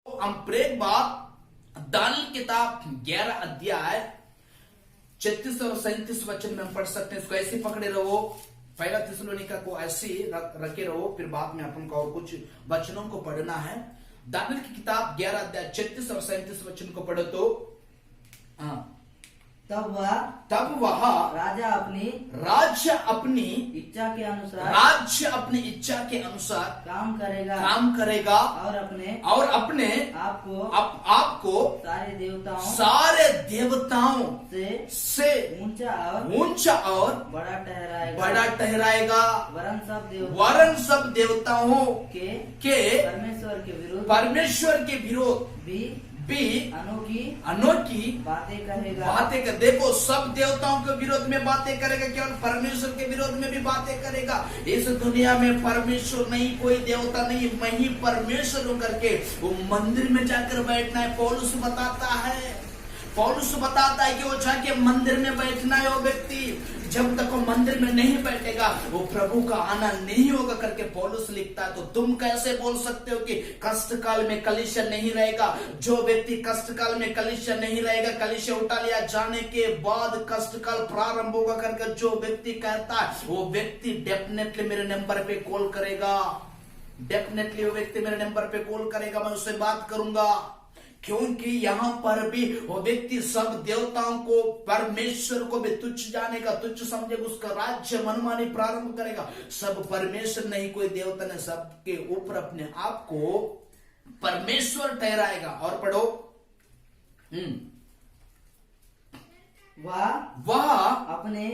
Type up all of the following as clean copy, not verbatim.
हम प्रेम बात दानियल किताब 11 अध्याय 36 और 37 वचन में हम पढ़ सकते हैं। इसको ऐसे पकड़े रहो, पहला थिस्सलुनीका को ऐसे रखे रहो, फिर बाद में अपन को और कुछ वचनों को पढ़ना है। दानियल की किताब 11 अध्याय 36 और 37 वचन को पढ़ो तो तब वह राज्य अपनी इच्छा के अनुसार काम करेगा और अपने आपको सारे देवताओं से ऊंचा और बड़ा ठहराएगा, वरन सब देवताओं के परमेश्वर के विरोध भी अनोखी बातें कर। देखो, सब देवताओं के विरोध में बातें करेगा, केवल परमेश्वर के विरोध में भी बातें करेगा। इस दुनिया में परमेश्वर नहीं, कोई देवता नहीं, मैं ही परमेश्वर हूं करके वो मंदिर में जाकर बैठना है। पौलुस बताता है कि वो जाके मंदिर में बैठना है। वो व्यक्ति जब तक वो मंदिर में नहीं बैठेगा वो प्रभु का आना नहीं होगा करके पौलुस लिखता है। तो तुम कैसे बोल सकते हो कि कष्ट काल में कलीसिया नहीं रहेगा? जो व्यक्ति कष्ट काल में कलीसिया नहीं रहेगा, कलीसिया उठा लिया जाने के बाद कष्ट काल प्रारंभ होगा करके जो व्यक्ति कहता है, वो व्यक्ति डेफिनेटली मेरे नंबर पे कॉल करेगा। डेफिनेटली वो व्यक्ति मेरे नंबर पे कॉल करेगा, मैं उससे बात करूंगा। क्योंकि यहाँ पर भी वो व्यक्ति सब देवताओं को, परमेश्वर को भी तुच्छ जानेगा, तुच्छ समझेगा, उसका राज्य मनमानी प्रारंभ करेगा। सब परमेश्वर नहीं, कोई देवता नहीं, सबके ऊपर अपने आप को परमेश्वर ठहराएगा। और पढ़ो, वह अपने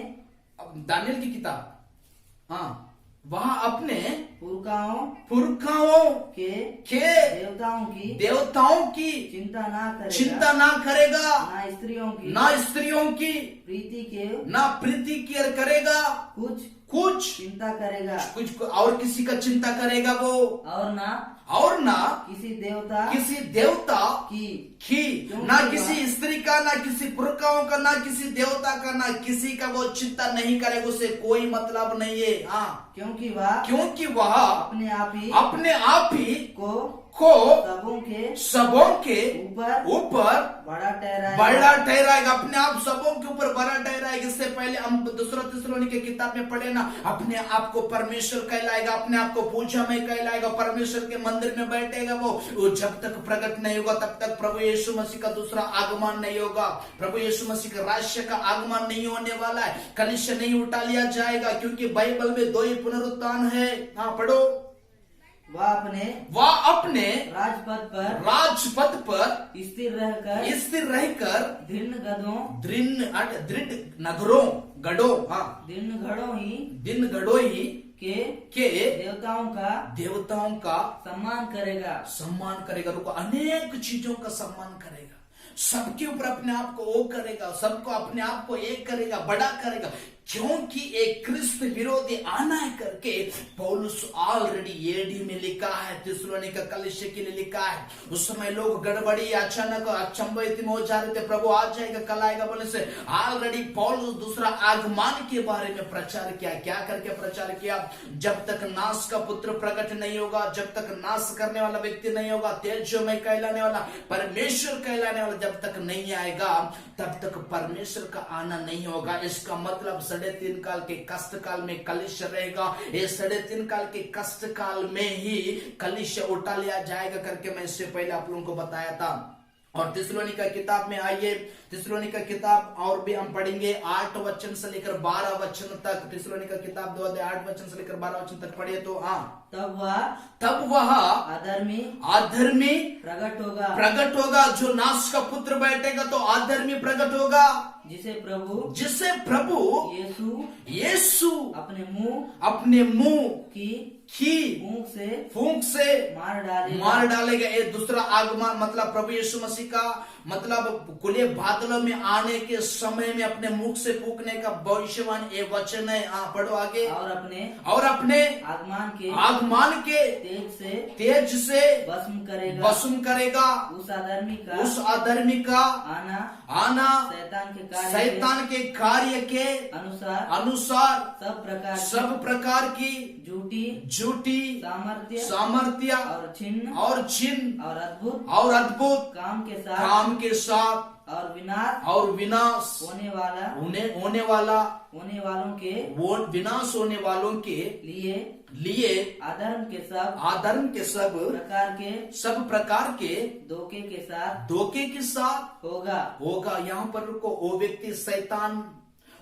दानियल की किताब, वह अपने पुरखाओं के देवताओं की चिंता ना करेगा, ना स्त्रियों की प्रीति केयर करेगा, कुछ चिंता करेगा, कुछ और किसी का चिंता करेगा वो, और ना किसी देवता की ना किसी स्त्री का, ना किसी पुरखाओं का, ना किसी देवता का, ना किसी का वो चिंता नहीं करेगा। उसे कोई मतलब नहीं है। क्योंकि वह अपने आप ही को सबों के ऊपर बड़ा ठहराएगा। अपने आप सबों के ऊपर बड़ा ठहराएगा। इससे पहले हम दूसरा थिस्सलुनीका की किताब में पढ़े ना, अपने आप को परमेश्वर कहलाएगा, अपने आप को पूजा में कहलाएगा, परमेश्वर के मंदिर में बैठेगा। वो जब तक प्रकट नहीं होगा तब तक प्रभु यीशु मसीह का दूसरा आगमन नहीं होगा। प्रभु यीशु मसीह का राज्य का आगमन नहीं होने वाला है। कलीसिया नहीं उठा लिया जाएगा, क्योंकि बाइबल में 2 ही पुनरुत्थान है। पढ़ो, वह अपने राजपद पर स्थिर रहकर दृढ़ गढ़ों ही के देवताओं का सम्मान करेगा। रुको, अनेक चीजों का सम्मान करेगा, सबके ऊपर अपने आप को वो करेगा, सबको अपने आप को एक करेगा, बड़ा करेगा। क्योंकि एक क्रिस्त विरोधी आना है करके पौलुस ऑलरेडी एडी में लिखा है, थिस्सलुनीका कलीसिया के लिए लिखा है। उस समय लोग गड़बड़ी, अचानक अचंभित में हो जा रहे थे, प्रभु आ जाएगा, कल आएगा बोले से ऑलरेडी पौलुस दूसरा आगमन के बारे में प्रचार किया। क्या करके प्रचार किया? जब तक नाश का पुत्र प्रकट नहीं होगा, जब तक नाश करने वाला व्यक्ति नहीं होगा, तेजोमय कहलाने वाला, परमेश्वर कहलाने वाला जब तक नहीं आएगा, तब तक परमेश्वर का आना नहीं होगा। इसका मतलब 3.5 काल के कष्ट काल में कलीसिया रहेगा। ये 3.5 काल के कष्ट काल में ही कलीसिया उठा लिया जाएगा करके मैं इससे पहले आप लोगों को बताया था। और थिस्सलुनीका किताब में आइए, थिस्सलुनीका किताब और भी हम पढ़ेंगे 8 वचन से लेकर 12 वचन तक। थिस्सलुनीका किताब 2 अध्याय 8 वचन से लेकर 12 वचन तक पढ़िए तो तब वह अधर्मी प्रकट होगा। जो नाश का पुत्र बैठेगा तो अधर्मी प्रकट होगा, जिसे प्रभु यीशु अपने मुंह की फूंक से मार डालेगा। ये दूसरा आगमन, मतलब प्रभु यीशु मसीह का मतलब खुले बादलों में आने के समय में अपने मुख से फूंकने का भविष्यवाणी ये वचन है। पढ़ो आगे, और अपने आगमन के तेज से भस्म करेगा उस अधर्मी का आना शैतान के कार्य के अनुसार सब प्रकार की झूठी सामर्थ्य सामर्थ्य और छिन्न और चिन्ह और अद्भुत काम के साथ और विनाश होने वालों के वो विनाश होने वालों के लिए अधर्म के सब प्रकार के धोखे के साथ होगा। यहाँ पर रुको, वो व्यक्ति शैतान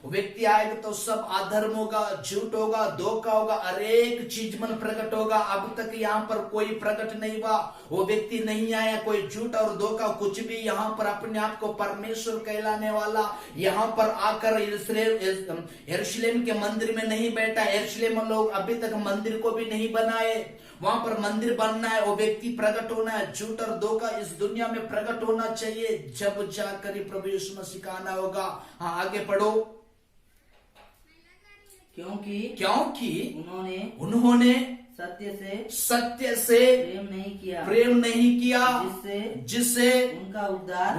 व्यक्ति आएगा तो सब अधर्म होगा, झूठ होगा, धोखा होगा, हर एक चीज मन प्रकट होगा। अब तक यहाँ पर कोई प्रकट नहीं हुआ, वो व्यक्ति नहीं आया, कोई झूठ और धोखा कुछ भी। यहाँ पर अपने आप को परमेश्वर कहलाने वाला यहाँ पर आकर यरूशलेम के मंदिर में नहीं बैठा। यरूशलेम लोग अभी तक मंदिर को भी नहीं बनाए, वहां पर मंदिर बनना है, वो व्यक्ति प्रकट होना है। झूठ और धोखा इस दुनिया में प्रकट होना चाहिए, जब जाकर प्रभु यीशु मसीह का आना होगा। हाँ, आगे पढ़ो। क्योंकि उन्होंने सत्य से प्रेम नहीं किया जिससे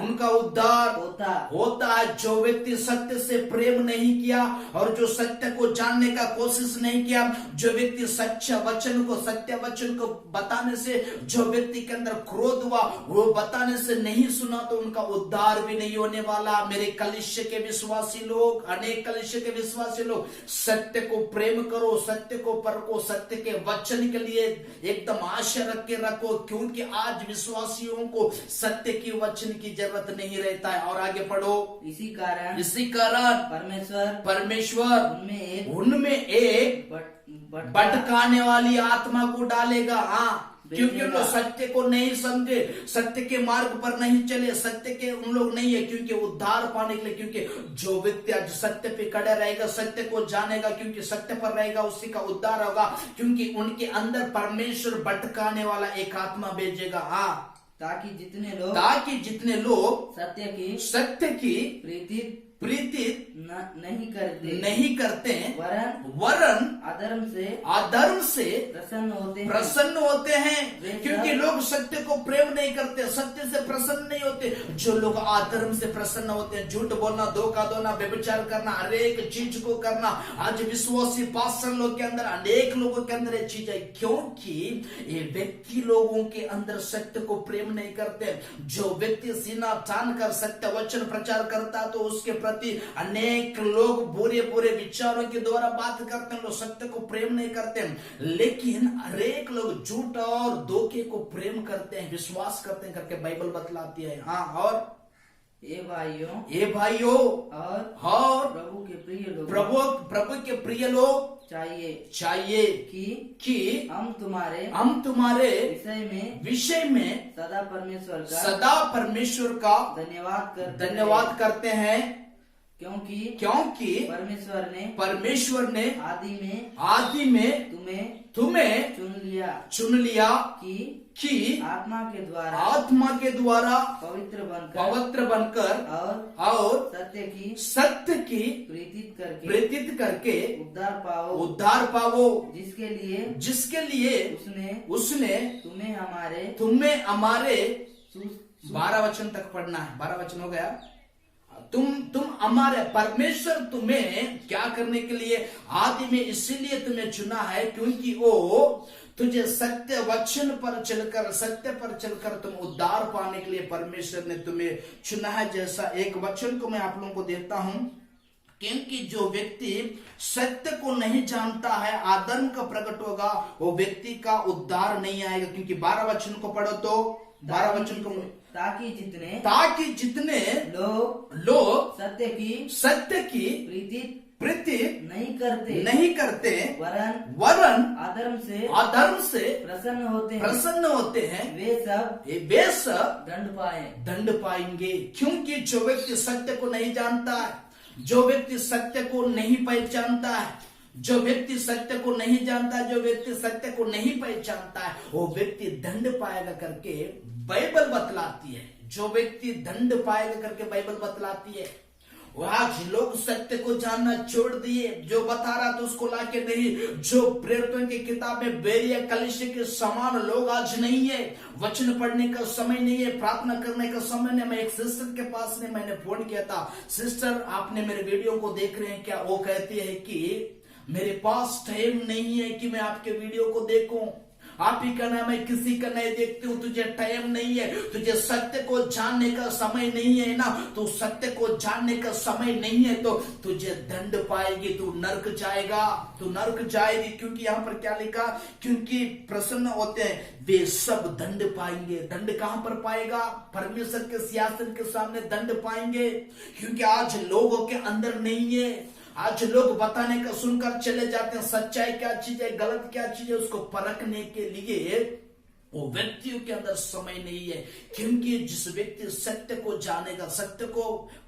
उनका उद्धार होता है। जो व्यक्ति सत्य से प्रेम नहीं किया और जो सत्य को जानने का कोशिश नहीं किया, जो व्यक्ति सच्चा वचन को सत्य वचन को बताने से जो व्यक्ति के अंदर क्रोध हुआ, वो बताने से नहीं सुना, तो उनका उद्धार भी नहीं होने वाला। मेरे कलीसिया के विश्वासी लोग, अनेक कलीसिया के विश्वासी लोग, सत्य को प्रेम करो, सत्य को परखो, सत्य के वचन के लिए एकदम आशा रख के रखो, क्योंकि आज विश्वासियों को सत्य की वचन की जरूरत नहीं रहता है। और आगे पढ़ो। इसी कारण परमेश्वर उनमें एक भटकाने वाली आत्मा को डालेगा। हाँ, क्योंकि उन लोग सत्य को नहीं समझे, सत्य के मार्ग पर नहीं चले, सत्य के उन लोग नहीं है। क्योंकि उद्धार पाने के लिए, क्योंकि जो व्यक्ति आज सत्य पे खड़ा रहेगा, सत्य को जानेगा, क्योंकि सत्य पर रहेगा, उसी का उद्धार होगा। क्योंकि उनके अंदर परमेश्वर भटकाने वाला एक आत्मा भेजेगा। हाँ, ताकि जितने लोग सत्य की प्रीति नहीं करते वरन अधर्म से प्रसन्न होते हैं। क्योंकि लोग सत्य को प्रेम नहीं करते, सत्य से प्रसन्न नहीं होते। जो लोग अधर्म से प्रसन्न होते हैं, झूठ बोलना, धोखा देना, व्यभिचार करना, हर एक चीज को करना, आज विश्वासी पास्टर लोग के अंदर, अनेक लोगों के अंदर ये चीज है। क्योंकि ये व्यक्ति लोगों के अंदर सत्य को प्रेम नहीं करते। जो व्यक्ति सीना तान कर सत्य वचन प्रचार करता, तो उसके अनेक लोग बुरे विचारों के द्वारा बात करते हैं, लोग सत्य को प्रेम नहीं करते हैं। लेकिन अनेक लोग झूठ और धोखे को प्रेम करते हैं, विश्वास करते हैं करके बाइबल बतलाती है। हाँ, और ये भाइयों और प्रभु के प्रिय लोग चाहिए कि हम तुम्हारे विषय में सदा परमेश्वर का धन्यवाद करते हैं। क्योंकि परमेश्वर ने आदि में तुम्हें चुन लिया कि आत्मा के द्वारा पवित्र बनकर और सत्य की प्रीति करके उद्धार पाओ, जिसके लिए उसने तुम्हें हमारे 12 वचन तक पढ़ना है। 12 वचन हो गया। तुम हमारे परमेश्वर तुम्हें क्या करने के लिए आदि में इसीलिए तुम्हें चुना है, क्योंकि वो तुझे सत्य वचन पर चलकर तुम उद्धार पाने के लिए परमेश्वर ने तुम्हें चुना है। जैसा एक वचन को मैं आप लोगों को देता हूं, क्योंकि जो व्यक्ति सत्य को नहीं जानता है, अधर्म का प्रकट होगा, वो व्यक्ति का उद्धार नहीं आएगा। क्योंकि 12 वचन को पढ़ो तो 12 वचन को, ताकि जितने लोग सत्य की प्रीति नहीं करते वरन अधर्म से प्रसन्न होते हैं, वे सब दंड पाएंगे। क्योंकि जो व्यक्ति सत्य को नहीं जानता है, जो व्यक्ति सत्य को नहीं पहचानता है, जो व्यक्ति सत्य को नहीं पहचानता है, वो व्यक्ति दंड पाएगा करके बाइबल बतलाती है। जो व्यक्ति दंड पाएगा करके बाइबल बतलाती है। आज लोग सत्य को जानना छोड़ दिए, जो बता रहा था उसको लाके नहीं। जो प्रेरितों की किताब में बेरिया कलीसिया के समान लोग आज नहीं है। वचन पढ़ने का समय नहीं है, प्रार्थना करने का समय नहीं। मैं एक सिस्टर के पास मैंने फोन किया था, सिस्टर आपने मेरे वीडियो को देख रहे हैं क्या? वो कहती है कि मेरे पास टाइम नहीं है कि मैं आपके वीडियो को देखूं। आप ही का नाम, मैं किसी का नहीं देखती हूँ, तुझे टाइम नहीं है, तुझे सत्य को जानने का समय नहीं है ना, तो सत्य को जानने का समय नहीं है तो तुझे दंड पाएगी, तू नरक जाएगा, तू नरक जाएगी। क्योंकि यहाँ पर क्या लिखा, क्योंकि प्रसन्न होते हैं वे सब दंड पाएंगे। दंड कहां पर पाएगा? परमेश्वर के सिंहासन के सामने दंड पाएंगे। क्योंकि आज लोगों के अंदर नहीं है, आज लोग बताने का सुनकर चले जाते हैं, सच्चाई क्या चीज है, गलत क्या चीज है, उसको परखने के लिए वो व्यक्तियों के अंदर समय नहीं है। क्योंकि जिस व्यक्ति सत्य को जानेगा, सत्य को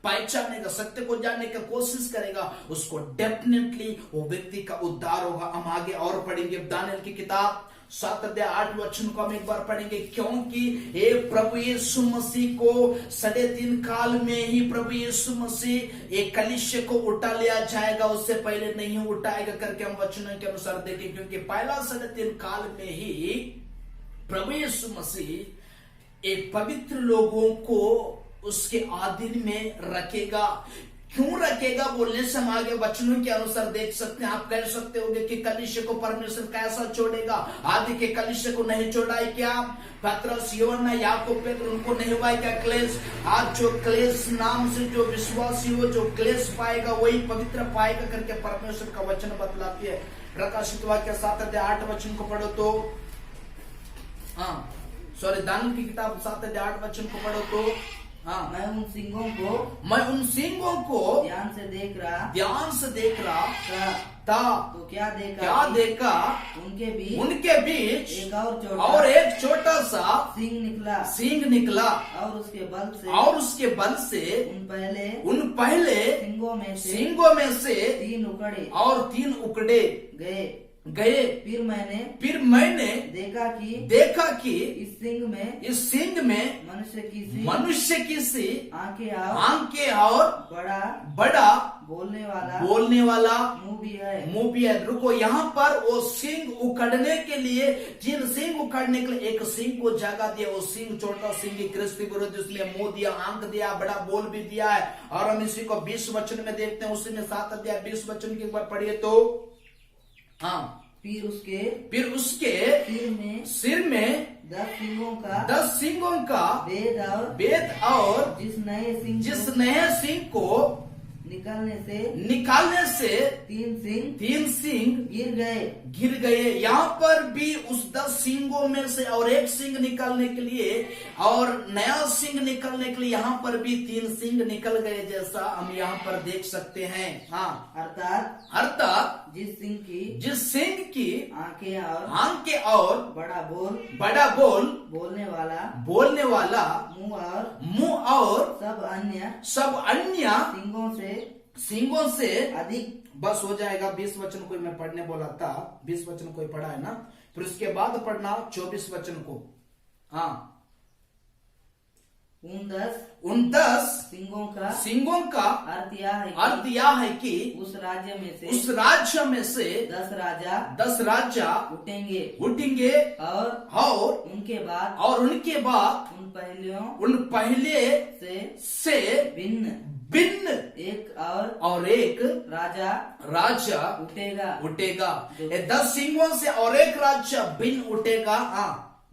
पहचानेगा, सत्य को जानने की कोशिश करेगा, उसको डेफिनेटली वो व्यक्ति का उद्धार होगा। हम आगे और पढ़ेंगे दानियेल की किताब 7 अध्याय 8 वचन को हम एक बार पढ़ेंगे। क्योंकि हे प्रभु यीशु मसीह को 3.5 काल में ही प्रभु यीशु मसीह एक कलीसिया को उठा लिया जाएगा, उससे पहले नहीं उठाएगा करके हम वचनों के अनुसार देखें। क्योंकि पहला 3.5 काल में ही प्रभु यीशु मसीह एक पवित्र लोगों को उसके अधीन में रखेगा। क्यों रखेगा बोलने से हम आगे वचनों के अनुसार देख सकते हैं। आप कह सकते होंगे कि कलीसिया को परमेश्वर कैसा छोड़ेगा? आदि के कलीसिया को नहीं छोड़ा है क्या? पतरस, यूहन्ना, याकूब, पेत्र, उनको नहीं हुआ है क्या क्लेश? आज जो क्लेश नाम से जो विश्वासी हो, जो क्लेश पाएगा वही पवित्र पाएगा करके परमेश्वर का वचन बतलाती है। प्रकाशित वाक्य 7 अध्याय 8 वचन को पढ़ो तो, दानियेल की किताब 7 अध्याय 8 वचन को पढ़ो तो, मैं उन सिंगों को ध्यान से देख रहा था। तो क्या देखा? उनके बीच एक छोटा सा सिंह निकला और उसके बल से उन पहले सिंगों में से 3 उकड़े गए। फिर मैंने देखा कि इस सिंह में मनुष्य की सी आंखें और बड़ा बोलने वाला मुंह भी है। रुको, यहाँ पर वो सिंह उखड़ने के लिए, जिन सिंह उखड़ने के लिए एक सिंह को जगह दिया। वो सिंह छोटा सिंह क्रिस्ती विरोधी, उसने मुंह दिया, आंख दिया, बड़ा बोल भी दिया है। और हम इसी को 20 वचन में देखते हैं। उसी में 7 अध्याय 20 वचन की एक बार पढ़िए तो, फिर उसके सिर में 10 सिंगों का वेद और जिस नए सिंह को निकालने से 3 सिंह गिर गए। यहाँ पर भी उस 10 सिंगों में से और एक सिंह निकालने के लिए और नया सिंह निकलने के लिए यहाँ पर भी 3 सिंह निकल गए, जैसा हम यहाँ पर देख सकते हैं। अर्थात जिस सिंह की आंखें और बड़ा बोल बोलने वाला मुंह और सब अन्य सिंगों से अधिक। बस हो जाएगा। 20 वचन को मैं पढ़ने बोला था, 20 वचन को पढ़ा है ना, फिर उसके बाद पढ़ना 24 वचन को। उन 10 सिंगों का अर्थ यह है कि उस राज्य में से 10 राजा उठेंगे और उनके बाद उन पहले से भिन्न एक राजा उठेगा। 10 सिंगों से और एक राजा भिन्न उठेगा,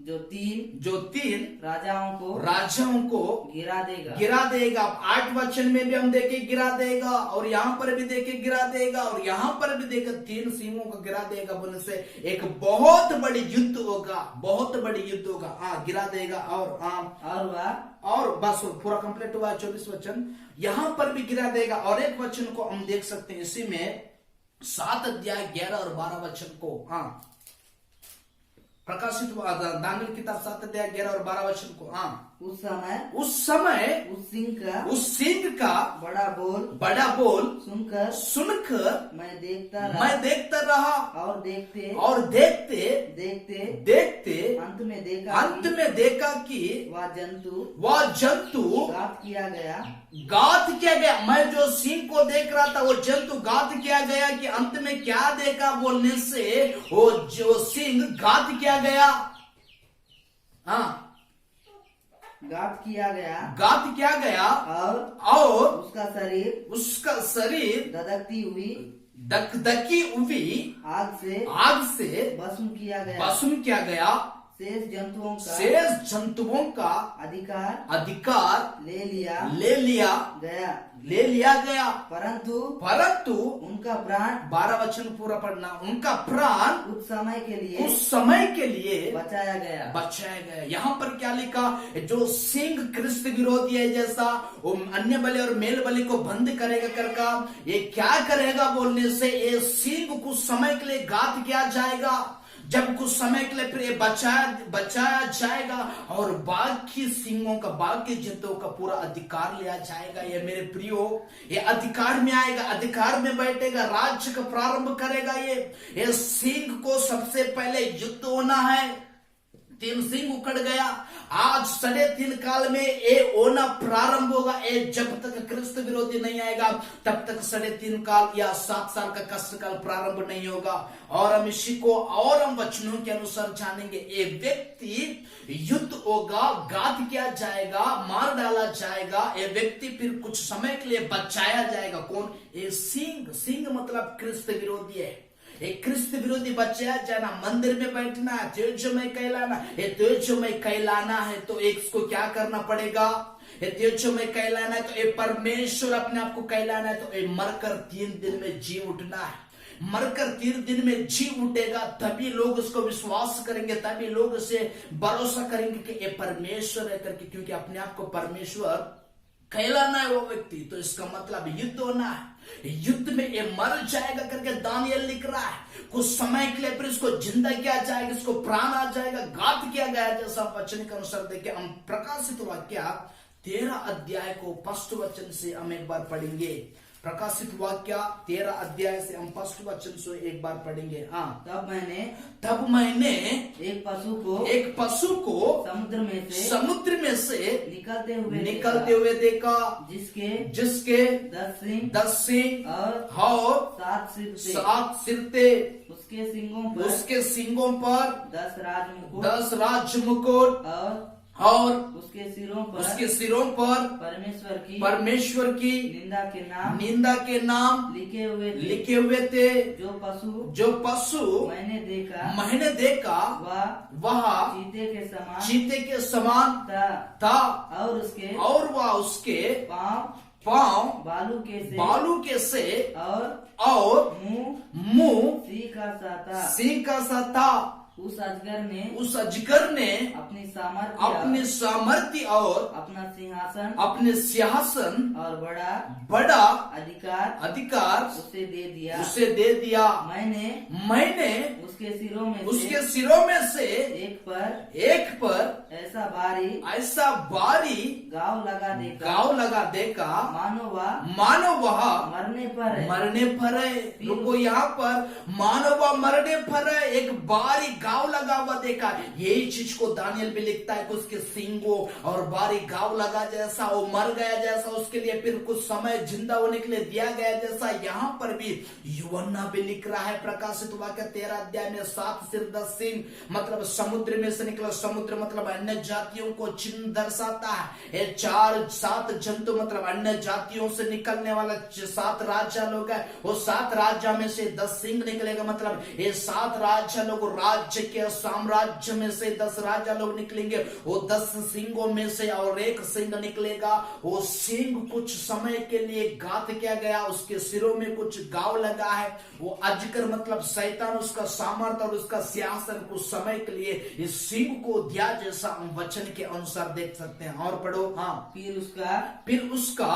जो तीन राजाओं को गिरा देगा। 8 वचन में भी हम देखे गिरा देगा, और यहाँ पर भी देखे गिरा देगा, और यहाँ पर भी देखे 3 सिंहों को गिरा देगा बोलने से एक बहुत बड़ी युद्ध होगा। गिरा देगा और बस पूरा कंप्लीट हुआ। 24 वचन यहाँ पर भी गिरा देगा। और एक वचन को हम देख सकते हैं इसी में 7 अध्याय 11 और 12 वचन को। प्रकाशित दानियेल किताब 7 अध्याय 11 और 12 वचन को। उस समय उस सिंह का बड़ा बोल सुनकर मैं देखता रहा और देखते अंत में देखा कि वह जंतु गात किया गया। मैं जो सिंह को देख रहा था वो जंतु गात किया गया कि अंत में क्या देखा बोलने से वो जो सिंह गात किया गया। गात किया गया और उसका शरीर धधकती दकदकी हुई आग से भस्म किया गया शेष जंतुओं का अधिकार ले लिया गया परंतु उनका प्राण 12 वचन पूरा पढ़ना। उनका प्राण कुछ समय के लिए बचाया गया। यहाँ पर क्या लिखा? जो सिंह क्रिस्त विरोधी है, जैसा वो अन्य बलि और मेल बलि को बंद करेगा करका, ये क्या करेगा बोलने से ये सिंह कुछ समय के लिए घात किया जाएगा, जब कुछ समय के लिए फिर ये बचाया जाएगा और बाकी सिंहों का, बाकी जंतुओं का पूरा अधिकार लिया जाएगा। ये मेरे प्रियो, ये अधिकार में आएगा, अधिकार में बैठेगा, राज्य का प्रारंभ करेगा। ये सिंह को सबसे पहले युद्ध होना है। 3 सिंह उखड़ गया, आज 3.5 काल में ये होना प्रारंभ होगा। ये जब तक क्रिस्त विरोधी नहीं आएगा तब तक 3.5 काल या 7 साल का कष्ट काल प्रारंभ नहीं होगा। और हम इसी को और हम वचनों के अनुसार जानेंगे। ये व्यक्ति युद्ध होगा, घात किया जाएगा, मार डाला जाएगा। ये व्यक्ति फिर कुछ समय के लिए बचाया जाएगा। कौन? ये सिंह मतलब क्रिस्त विरोधी है। एक क्रिस्त विरोधी बचाया जाना, मंदिर में बैठना है, तेजोमय कहलाना। ये तेजोमय कहलाना है तो एक इसको क्या करना पड़ेगा? ये तेजोमय कहलाना है तो ये परमेश्वर अपने आप को कहलाना है तो ये मरकर 3 दिन में जी उठना है। मरकर 3 दिन में जी उठेगा तभी लोग उसको विश्वास करेंगे, तभी लोग उसे भरोसा करेंगे कि ये परमेश्वर है करके, क्योंकि अपने आप को परमेश्वर कहलाना है वो व्यक्ति। तो इसका मतलब युद्ध होना है। युद्ध में ये मर जाएगा करके दानियल लिख रहा है। कुछ समय के लिए फिर इसको जिंदा किया जाएगा, इसको प्राण आ जाएगा, घात किया गया, जैसा वचन के अनुसार देखिए। हम प्रकाशित वाक्य 13 अध्याय को फर्स्ट वचन से हम एक बार पढ़ेंगे। प्रकाशित वाक्य 13 अध्याय से हम फर्स्ट वचन से एक बार पढ़ेंगे। हाँ, तब मैंने एक पशु को समुद्र में से निकलते हुए देखा, जिसके 10 सिंह और 7 सिर थे। उसके सिंगों पर 10 राजमुकुट और उसके सिरों पर परमेश्वर की निंदा के नाम लिखे हुए थे। जो पशु मैंने देखा वह चीते के समान था और वह उसके पांव बालू के से और मुंह सिंह का सा था। उस अजगर ने अपनी सामर्थ्य और अपने सिंहासन और बड़ा अधिकार उसे दे दिया। मैंने उसके सिरों में से एक पर ऐसा भारी गाँव लगा देखा, मानो वह मरने पर है। रुको, यहाँ पर मानो वह मरने पर है, एक भारी गाँव लगा हुआ देखा। यही चीज को दानियल भी लिखता है कि उसके सिंगों और भारी गाँव लगा जैसा, वो मर गया जैसा, उसके लिए फिर कुछ समय जिंदा होने के लिए दिया गया जैसा। यहाँ पर भी यूहन्ना भी लिख रहा है प्रकाशित वाक्य 13 अध्याय में 7 सिर 10 सिंह मतलब समुद्र में से निकला। समुद्र मतलब अन्य जातियों को चिन्ह दर्शाता है। ये 7 जंतु मतलब अन्य जातियों से निकलने वाला 7 राजा लोग है। वो 7 राजा में से 10 सिंह निकलेगा, मतलब ये 7 राजा लोग राज्य के साम्राज्य में से 10 राजा लोग निकलेंगे। वो 10 सिंहों में से और एक सिंह निकलेगा। वो सिंह कुछ समय के लिए घात किया गया, उसके सिरों में कुछ गाँव लगा है। वो अजगर मतलब शैतान, उसका सामर्थ और उसका सिंहासन कुछ समय के लिए इस सिंह को दिया, जैसा हम वचन के अनुसार देख सकते हैं। और पढ़ो। हाँ, फिर उसका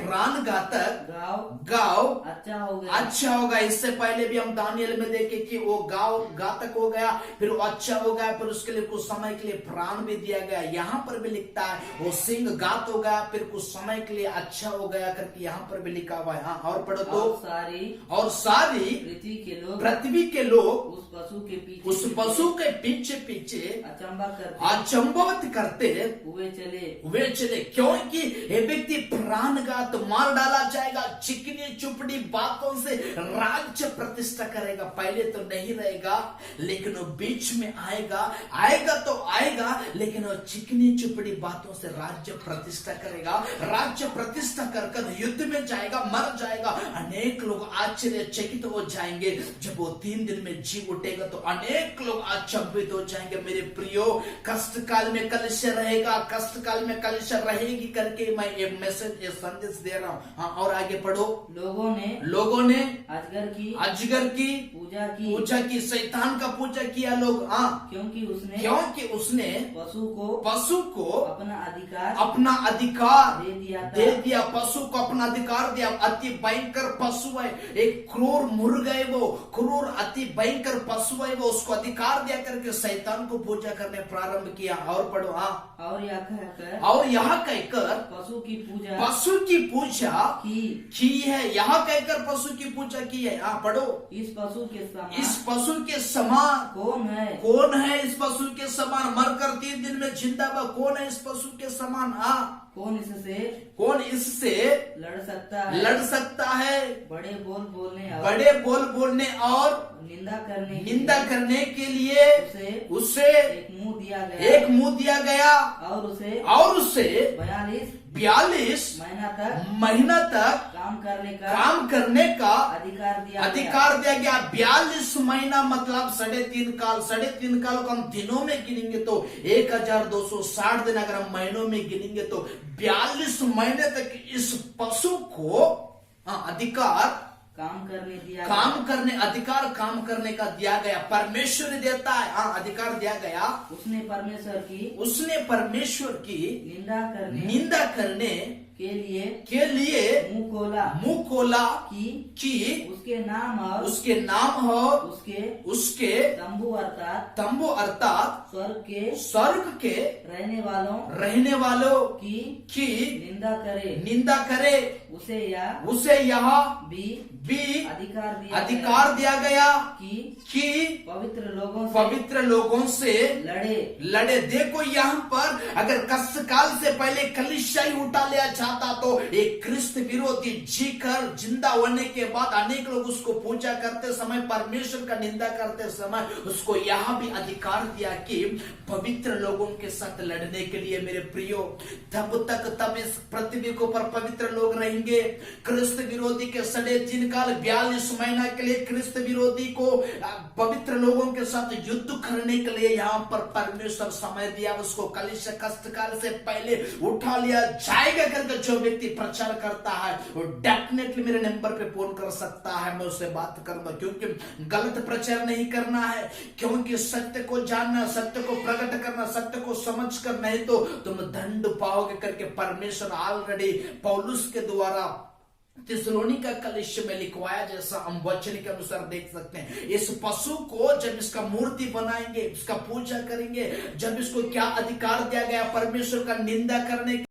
प्राणघातक गाँव अच्छा होगा। इससे पहले भी हम दानियल में देखे कि वो गाँव घातक हो गया, फिर वो अच्छा हो गया, फिर उसके लिए कुछ समय के लिए प्राण भी दिया गया। यहाँ पर भी लिखता है वो सिंह घात हो गया, फिर कुछ समय के लिए अच्छा हो गया करके यहाँ पर भी लिखा हुआ है। हाँ, और पढ़ो तो। और सारी पृथ्वी के लोग उस पशु के पीछे अचंभवत करते हुए चले। क्योंकि ये व्यक्ति प्राणघात मार डाला जाएगा, चिकनी चुपड़ी बातों से राज्य प्रतिष्ठा करेगा। पहले तो नहीं रहेगा, लेकिन वो बीच में आएगा तो आएगा, लेकिन वो चिकनी चुपड़ी बातों से राज्य प्रतिष्ठा करेगा। राज्य प्रतिष्ठा कर युद्ध में जाएगा, मर जाएगा। अनेक लोग आश्चर्यचकित हो जाएंगे। जब वो 3 दिन में जी उठेगा तो अनेक लोग अचंभित हो जाएंगे। मेरे प्रियो, कष्ट काल में कलिशा रहेगा, कष्ट काल में कलिशा रहेगी करके मैं ये मैसेज, ये संदेश दे रहा हूँ। हाँ, और आगे पढ़ो। लोगों ने अजगर की पूजा की, शैतान का पूजा किया लोग। हाँ, क्योंकि उसने पशु को अपना अधिकार दे दिया। पशु को अपना अधिकार दिया। अति भयंकर पशु है, एक क्रूर मुर्ग है, वो क्रूर अति भयंकर पशु है, वो उसको अधिकार दिया करके शैतान को पूजा करने प्रारंभ किया। और पढ़ो। हाँ, और यहाँ कहकर पशु की पूजा की है। यहाँ कहकर पशु की पूजा की है। हाँ, पढ़ो। इस पशु के समान कौन है? इस पशु के समान मरकर 3 दिन में जिंदा हुआ कौन है? इस पशु के समान। हाँ, कौन इससे लड़ सकता है? बड़े बोल बोलने और निंदा करने के लिए उसे एक मुंह दिया गया और उसे 42 महीना तक काम करने का अधिकार दिया गया। 42 महीना मतलब 3.5 काल को हम दिनों में गिनेंगे तो 1260 दिन, अगर हम महीनों में गिनेंगे तो 42 महीने तक इस पशु को अधिकार काम करने का दिया गया। परमेश्वर देता है। अधिकार दिया गया। उसने परमेश्वर की निंदा करने के लिए मुंह खोला कि उसके नाम और उसके तंबू अर्थात स्वर्ग के रहने वालों की निंदा करे। उसे यहाँ भी अधिकार दिया गया कि पवित्र लोगों से लड़े। देखो, यहाँ पर अगर कष्ट काल से पहले कलीसिया ही उठा लिया जाता तो एक क्रिस्त विरोधी जीकर जिंदा होने के बाद अनेक लोग उसको पूजा करते समय, परमेश्वर का निंदा करते समय उसको यहाँ भी अधिकार दिया कि पवित्र लोगों के साथ लड़ने के लिए। मेरे प्रियो, तब इस पृथ्वी के ऊपर पवित्र लोग रहेंगे। क्रिस्त विरोधी के 3.5 काल 42 महीना के लिए क्रिस्त विरोधी को पवित्र लोगों के साथ युद्ध करने के लिए यहाँ पर परमेश्वर समय दिया। उसको कलिशा कष्ट काल से पहले उठा लिया जाएगा करके जो व्यक्ति प्रचार करता है वो डेफिनेटली मेरे नंबर पे फोन कर सकता है, मैं उससे बात करूंगा। क्योंकि गलत प्रचार नहीं करना है, क्योंकि सत्य को जानना, सत्य को प्रकट करना, सत्य को समझ कर, नहीं तो तुम दंड पाओगे करके परमेश्वर ऑलरेडी पौलुस के द्वारा थिस्सलुनीका कलीसिया में लिखवाया, जैसा हम वचन के अनुसार देख सकते हैं। इस पशु को जब इसका मूर्ति बनाएंगे, इसका पूजा करेंगे, जब इसको क्या अधिकार दिया गया परमेश्वर का निंदा करने